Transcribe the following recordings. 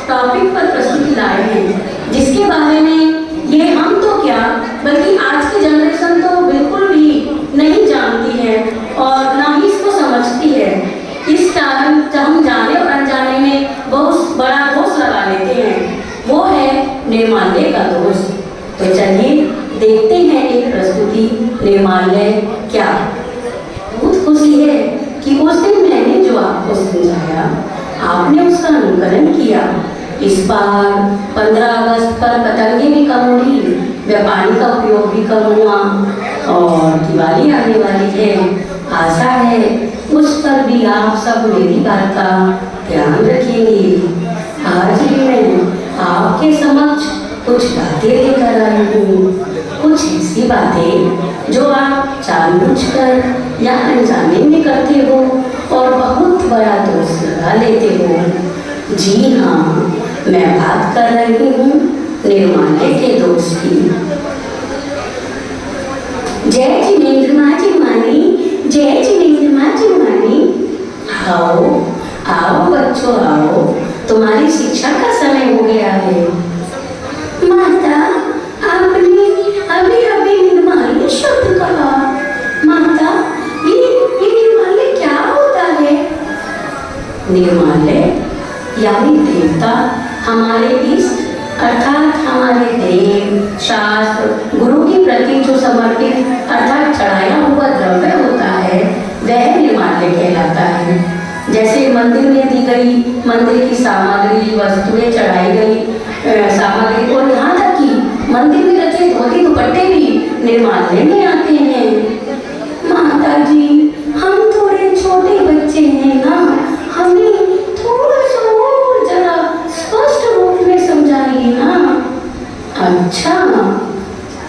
Topic पर प्रस्तुति लाए हैं, जिसके बारे में ये हम तो क्या बल्कि आज की जनरेशन तो बिल्कुल भी नहीं जानती है और ना ही इसको समझती है। इस कारण हम जाने और अनजाने में बहुत बड़ा दोष लगा लेते हैं, वो है निर्माल्य का दोष। तो चलिए देखते हैं एक प्रस्तुति निर्माल्य क्या। बहुत खुशी है कि उस दिन मैंने जो आपको समझाया आपने उसका अनुकरण किया। इस बार 15 अगस्त पर पतंगे भी कम उड़ी, व्यापारी का उपयोग भी कम हुआ और दिवाली आने वाली है। आशा है उस पर भी आप सब मेरी बात का ध्यान रखेंगे। आज भी मैं आपके समक्ष कुछ बातें लेकर आई हूँ, कुछ ऐसी बातें जो आप जानबूझकर या अनजाने में करते हो और बहुत बड़ा दोष लगा लेते हो। जी हाँ, मैं बात कर रही हूँ निर्माल्य के दोष की। जय जिनेंद्र माँ जिमानी, जय जिनेंद्र माँ जिमानी। आओ आओ बच्चों आओ, तुम्हारी शिक्षा का समय हो गया है। माता, आपने अभी अभी निर्माल्य शब्द कहा। माता, ये निर्माल्य क्या होता है? निर्माल्य यानी देवता, हमारे इष्ट अर्थात हमारे देव, शास्त्र, गुरु के प्रति जो समर्पित अर्थात चढ़ाया हुआ द्रव्य होता है वह निर्माल्य कहलाता है। जैसे मंदिर में दी गई मंदिर की सामग्री, वस्तुएं चढ़ाई गई सामग्री और यहाँ तक कि मंदिर में रखे धोती दुपट्टे भी निर्माल्य में आते हैं। माता जी, हम थोड़े छोटे बच्चे हैं ना, हमें थोड़ा सा और जरा स्पष्ट रूप में समझाइए ना। अच्छा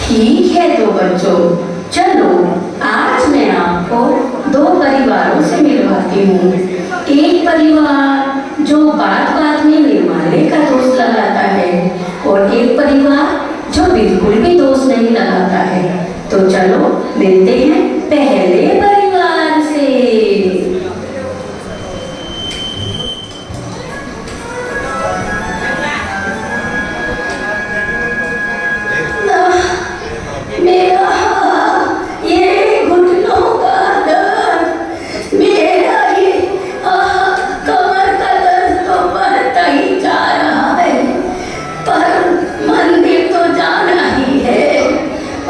ठीक है तो बच्चों, चलो आज मैं आपको दो परिवारों से मिलवाती हूँ। एक परिवार जो बात बात में निर्माल्य का दोष लगाता है और एक परिवार जो बिल्कुल भी दोष नहीं लगाता है। तो चलो मिलते हैं पहले परिवार से। मेरा ये घुटनों का दर्द, मेरा ये कमर का दर्द तो बढ़ता ही जा रहा है, पर मंदिर तो जाना ही है।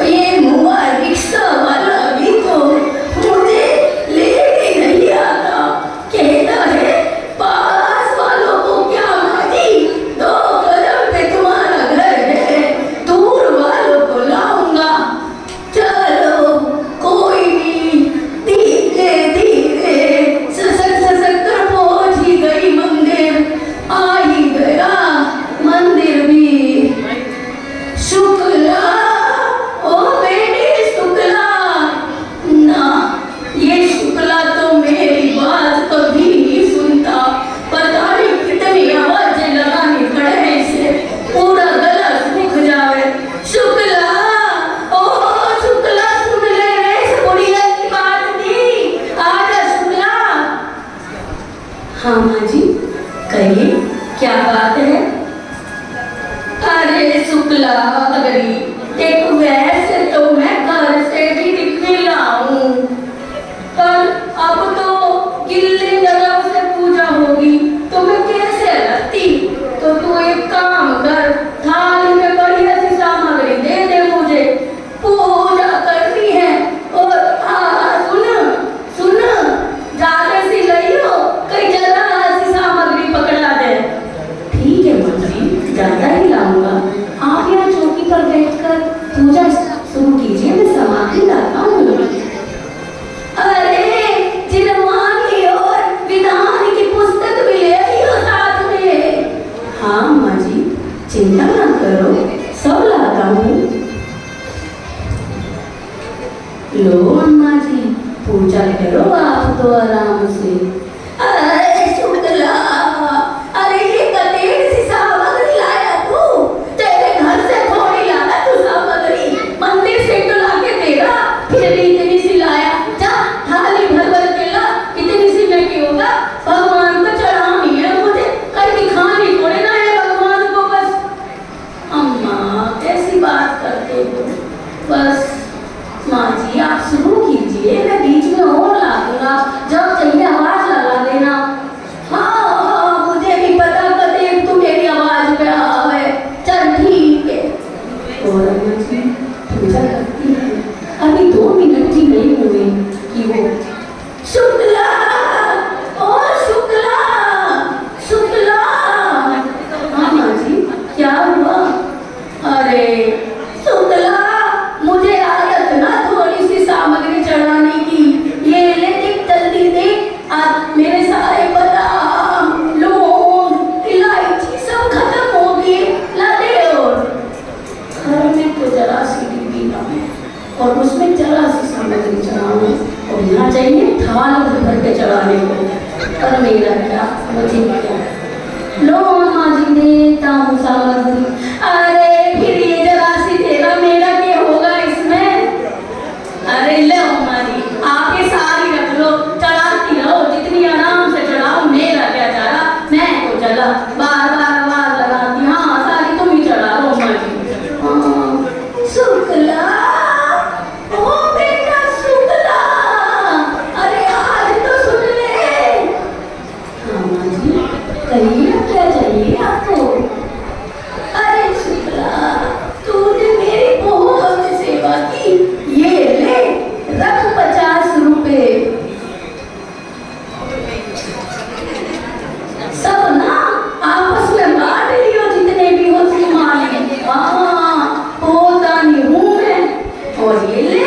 ये मुआ रिक्शा वाला भी तो मुझे ले भी नहीं आता, कहता है पास वालों को क्या माजी, 2 कदम पे तुम्हारा घर है, दूर वालों को लाऊंगा। चलो कोई नहीं, धीरे धीरे ससक ससक कर पहुंच ही गई मंदिर, आ ही गया मंदिर भी। शुक्ला, ओ बेटे शुक्ला, ना ये शुक्ला तो मेरी बात कभी नहीं सुनता, पता नहीं कितनी आवाजें लगानी पड़े इसे, पूरा गला सूख जावे। शुक्ला, ओ शुक्ला, सुन ले रे इस बुढ़िया की बात दी, आजा शुक्ला। हाँ माँ जी कहिए, क्या बात है? अरे शुक्ला गरी, एक वैसे तो मैं घर से भी निकला हूँ, पर अब तो गिल्ली जगह से पूजा होगी तो मैं कैसे रखती? तो तू एक काम कर, थाली में बढ़िया सी सामग्री दे दे मुझे, पूजा करनी है। और सुन सुन, ज्यादा सी लइयो, कई जगह सी सामग्री पकड़ा दे। ठीक है मंत्री, ज्यादा ही लाऊंगा। आप यहाँ चौकी पर बैठकर पूजा शुरू कीजिए, मैं सामग्री लाता हूँ। अरे जिरमानी और विधान की पुस्तक भी ले आइयो साथ में। हाँ माँ जी, चिंता ना करो, सब लाता हूँ। लो अम्मा जी, पूजा करो आप तो आराम से। अरे शुक्ला, अरे ये कतेर सी सामग्री लाया तू? तेरे घर से थोड़ी लाया तू सामग्री, मंदिर से तो लाके देगा, फिर भी इतनी सी लाया। जा थाली भर भर के ला, इतनी सी में क्यों होगा, भगवान को चढ़ानी है। थाल भर के चढ़ाने को, पर मेरा क्या, मुझे क्या। लो अम्मा जी देता हूँ सामग्री। अरे फिर ये जरा सी तेरा मेरा क्या होगा इसमें? अरे लो अम्मा जी, आपके सारी रख लो, चढ़ाती रहो, जितनी आराम से चढ़ाओ, मेरा क्या चढ़ा, मैं तो चला बार बार आवाज लगाती, हाँ सारी तुम ही चढ़ा लो अम्मा जी। शुक्ला, ओ बेटा शुक्ला, अरे आज तो सुन ले। हाँ माँ जी, कहिए क्या चाहिए आपको? अरे शुक्ला, तूने मेरी बहुत सेवा की, ये ले रख 50 रुपए। सब ना आपस में बांट लियो, जितने भी हो तुम मालिक। हाँ होता नहीं हूँ मैं। और ये ले,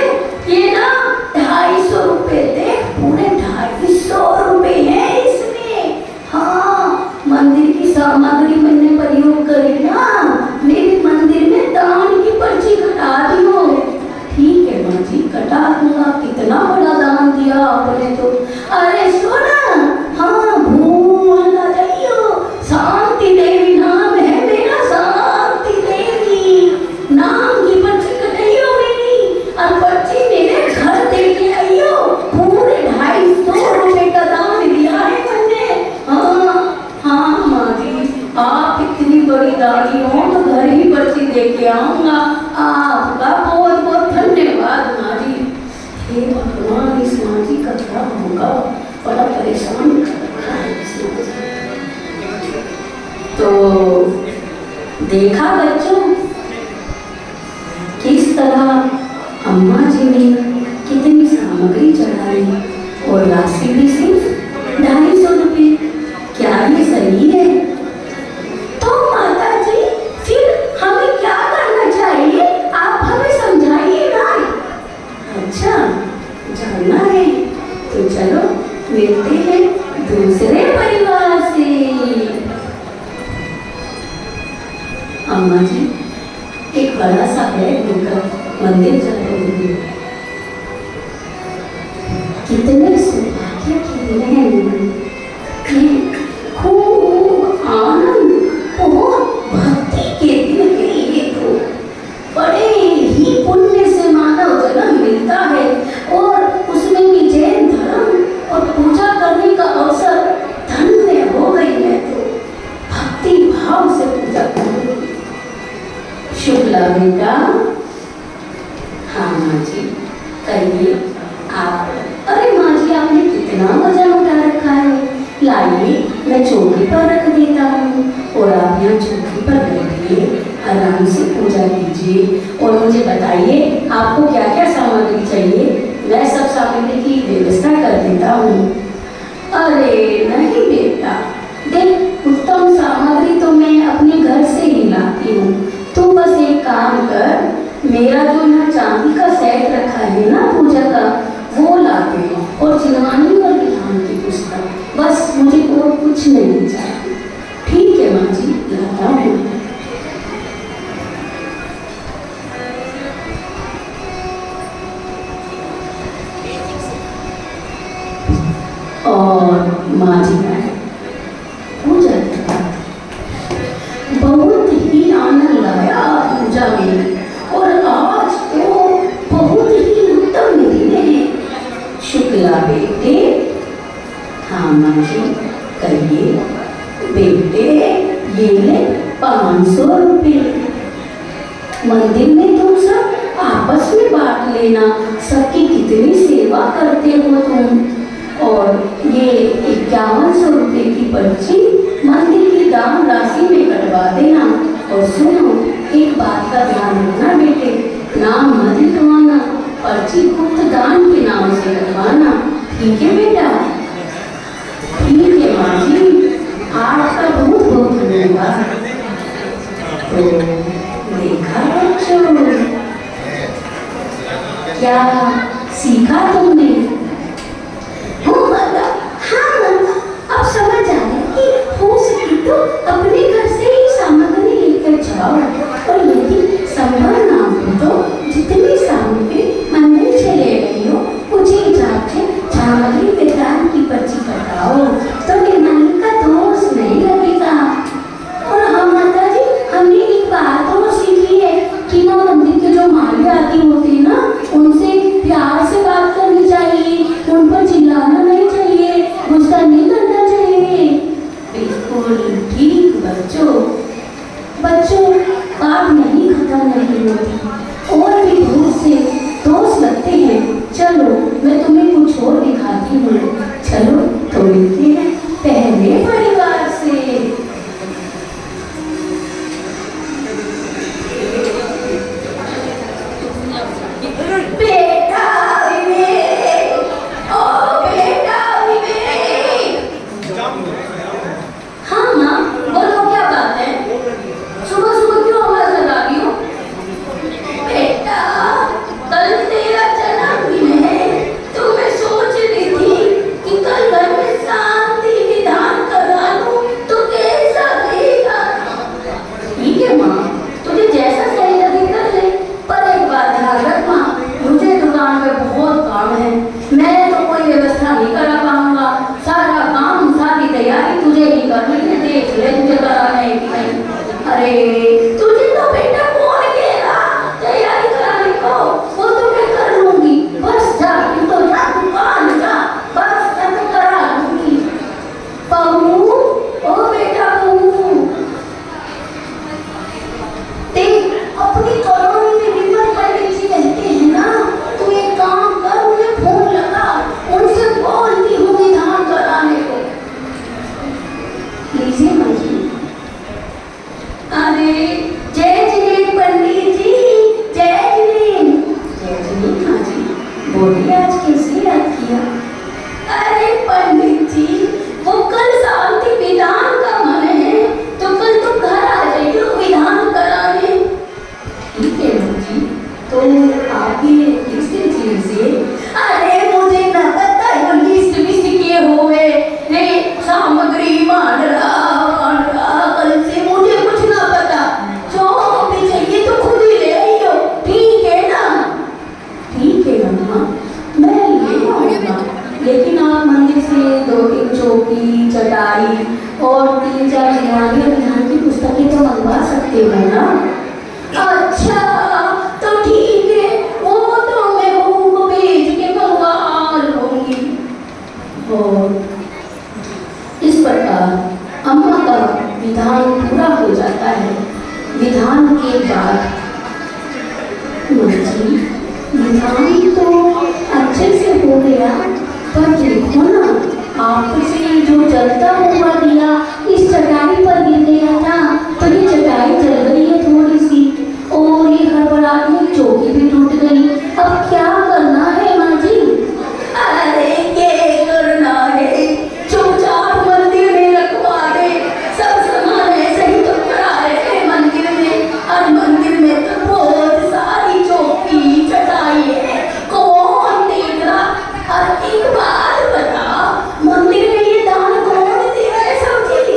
ये ना 250 रुपए दे, पूरे 250 रुपए हैं इसमें। हाँ मंदिर की सामग्री मैंने प्रयोग करी ना, मेरे मंदिर में दान की पर्ची कटा दियो। ठीक है माँ जी, कटा दूंगा, कितना बड़ा दान दिया आपने तो। अरे सुना, हाँ भूल ना जाइयो, शांति देवी नाम है मेरा, शांति देवी नाम की पर्ची कटाइयो मेरी, और पर्ची मेरे घर दे के आइयो। पूरे 250 रुपए का दान दिया है मैंने। हाँ माँ जी, आप इतनी बड़ी दानी हो तो घर ही पर्ची दे के आऊंगा। आपका बहुत बहुत धन्यवाद माँ जी। हे भगवान, इस माँ जी का क्या होगा, बड़ा परेशान कर रखा है इस माँ जी। तो देखा बच्चों, किस तरह अम्मा जी ने कितनी सामग्री चढ़ाई, और राशि भी सिर्फ 250 रुपये। क्या ये सही है? तो माता जी फिर हमें क्या करना चाहिए, आप हमें समझाइए ना। अच्छा जानना है, तो चलो मिलते हैं दूसरे परिवार से। अम्मा जी एक बड़ा सा बैग लेकर मंदिर जा रही है। कितने सौभाग्य के दिन हैं, खूब आनंद, बहुत भक्ति के दिन है ये तो। बड़े ही पुण्य से मानव जन्म मिलता है, और उसमें भी जैन धर्म और पूजा करने का अवसर धन्य हो गई है, तो भक्ति भाव से पूजा करो। शुक्ला बेटा। हाँ माँ जी कहिए आप। अरे माँ जी, आपने कितना वजन उठा रखा है, लाइए मैं चौकी पर रख देता हूँ, और आप यहाँ चौकी पर बैठिए, आराम से पूजा कीजिए, और मुझे बताइए आपको क्या क्या सामग्री चाहिए, मैं सब सामग्री की व्यवस्था कर देता हूँ। अरे नहीं बेटा, देख उत्तम सामग्री तो मैं अपने घर से ही लाती हूँ, तू बस एक काम कर, मेरा जो यहाँ चांदी का सेट रखा है ना पूजा का, वो ला दे, और चिन्हवानी और विधान की पुस्तक, बस मुझे और कुछ नहीं चाहिए। ठीक है माँ जी, लाता हूँ। और माँ जी पूजा करता, बहुत ही आनंद लाया पूजा में, और आज तो बहुत ही उत्तम दिन है। शुक्ला बेटे। हाँ माँ जी कहिए। बेटे ये ले 500 रुपये, मंदिर में तुम सब आपस में बांट लेना, सबकी कितनी सेवा करते हो तुम। और ये 5100 रुपये की पर्ची मंदिर की दान राशि में कटवा देना। और सुनो, एक बात का ध्यान रखना बेटे, नाम मत लिखवाना, पर्ची गुप्त दान के नाम से कटवाना। ठीक है बेटा? ठीक है माँ जी, आपका बहुत बहुत धन्यवाद। तो देखा बच्चों, क्या सीखा तुमने? अब समझ आया कि हो सके तो अपने घर से ही सामग्री लेकर जाओ, और यदि संभव ना हो तो जितनी सामग्री मंदिर से ले रही हो, उसी हिसाब से सामग्री पहले परिवार से। बेटा विवेक, ओ बेटा विवेक। हाँ माँ बोलो, क्या बात है? सुबह सुबह क्यों आवाज लगा रही हो? बेटा कल तेरा जन्मदिन है, तो मैं सोच रही थी कि कल घर में शांति विधान करा लूं तो कैसा रहेगा। ठीक है माँ, तुझे जैसा सही लगे कर ले, पर एक बात ध्यान रख माँ, मुझे दुकान पे बहुत काम है, मैं तो कोई व्यवस्था नहीं करा पाऊंगा। सारा काम सारी तैयारी तुझे ही करनी है, देख ले तुझे कराना है कि नहीं। अरे तुझे तो बेटा कौन कहेगा तैयारी कराने को, वो तो मैं कर लूंगी, बस जा तू तो जा दुकान जा, बस मैं करा लूंगी। बहू, ओ बेटा बहू, देख अपनी कॉलोनी में विमल पंडित जी रहते हैं ना, तू एक काम कर, उन्हें फोन लगा, उनसे बोलती हूँ विधान कराने को। लीजिए माँ जी। अरे जय जिनेन्द्र पंडित जी, जय जिनेन्द्र। जय जिनेन्द्र माँ जी, बोलिए आज कैसे याद किया? अरे पंडित जी, वो कल शांति विधान का मन है, तो कल तुम घर आ जाइए विधान कराने। ठीक है माँ जी, तो आप ये लिस्ट दीजिए। अरे मुझे न पता है लिस्ट विस्ट किए हुए रे, सामग्री मान रहा कल से मुझे कुछ ना पता, जो भी चाहिए तो खुद ही ले आइयो, ठीक है ना? ठीक है माँ, मैं ले आऊंगा, लेकिन आप मंदिर से 2-3 चौकी चटाई और 3-4 दिवाली और ध्यान की पुस्तकें तो मंगवा सकते हो ना? अच्छा तो ठीक है, वो तो मैं बहू को भेज के मंगवा लूंगी। और इस प्रकार अम्मा का विधान पूरा हो जाता है। विधान के बाद जी विधान तो अच्छे से हो गया, पर देखो ना आपसे जो जलता हुआ दिया इस चटाई पर गिर गया था, तो ये चटाई जल गई है थोड़ी सी, और ये हड़बड़ाहट में चौकी भी टूट गई। अब क्या करना है माँ जी? अरे ये करना है, चुपचाप मंदिर में रखवा दे, सब सामान ऐसे ही तो पड़ा है मंदिर में, और मंदिर में तो बहुत सारी चौकी चटाई है, कौन देख रहा? और एक बात बता, मंदिर में ये दान कौन दे रहा है? सब चीज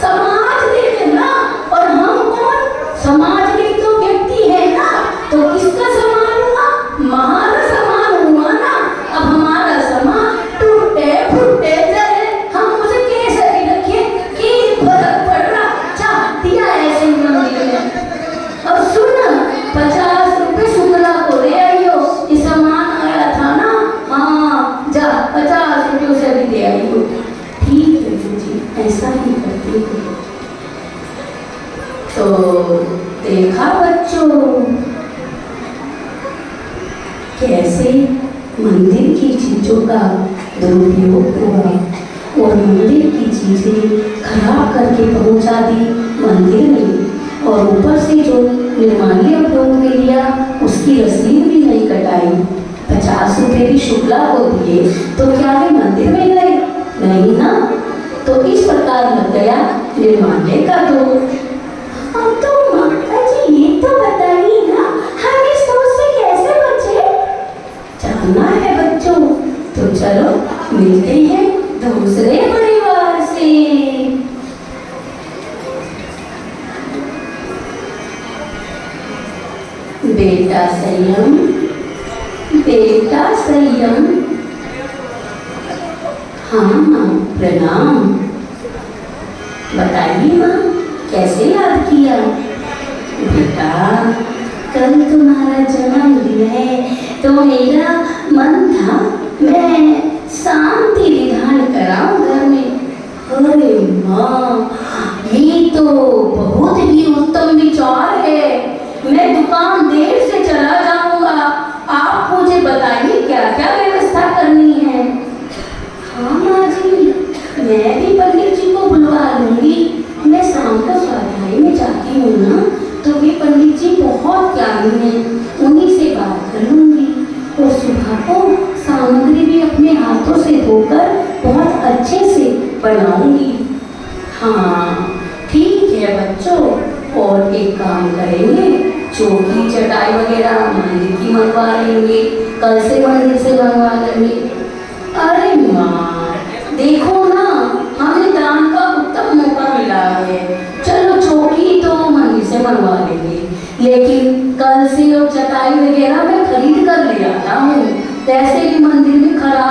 समाज दे दे ना, और हम कौन? समाज के तो व्यक्ति है ना, तो किसका समान हुआ? महान समान हुआ ना। अब हमारा समान टूटे फूटे जले, हम उसे कैसे भी रखे कि फर्क पड़ रहा? चाह दिया ऐसे ही मंदिर में। अब सुन, 50 रुपए शुक्ला को ले आइयो, ये सामान आया था ना, हाँ जा 50 रुपए उसे भी दे आइयो। ठीक है जी, ऐसा ही करती हूँ। तो देखा बच्चों कैसे मंदिर की चीजों का दुरुपयोग हुआ, और मंदिर की चीजें खराब करके पहुंचा दी मंदिर में, और ऊपर से जो निर्माल्य उपयोग में लिया उसकी रसीद भी नहीं कटाई। 50 रुपए भी शुक्ला को दिए, तो क्या वे मंदिर में गए? नहीं ना। तो इस प्रकार लग गया निर्माल्य का दोष। अब तो माता जी ये तो बताइए ना, हम इस दोष से कैसे बचे? जानना है बच्चों, तो चलो मिलते हैं दूसरे परिवार से। बेटा संयम, बेटा संयम। हाँ प्रणाम, बताइए माँ कैसे याद किया? बेटा कल तुम्हारा जन्मदिन है, तो मेरा मन था मैं शांति विधान कराऊं घर में। अरे माँ ये तो बहुत ही उत्तम विचार है, मैं दुकान देर से चला जाऊंगा, आप मुझे बताइए क्या क्या व्यवस्था करनी है। हाँ माँ जी, मैं भी पंडित जी जाऊंगी। मैं शाम को स्वाध्याय में जाती हूँ ना, तो वे पंडित जी बहुत ज्ञानी हैं, उन्हीं से बात कर लूँगी। और सुबह को सामग्री भी अपने हाथों से धोकर बहुत अच्छे से बनाऊंगी। हाँ ठीक है बच्चों, और एक काम करेंगे, चौकी चटाई वगैरह मंदिर की मंगवा लेंगे, कल से मंदिर से मंगवा लेंगे। अरे माँ देखो ना, हमें दान का उत्तम मौका मिला है। चलो चौकी तो मंदिर से मंगवा लेंगे, लेकिन कल से और चटाई वगैरह मैं खरीद कर ले आता हूँ। वैसे भी मंदिर में खराब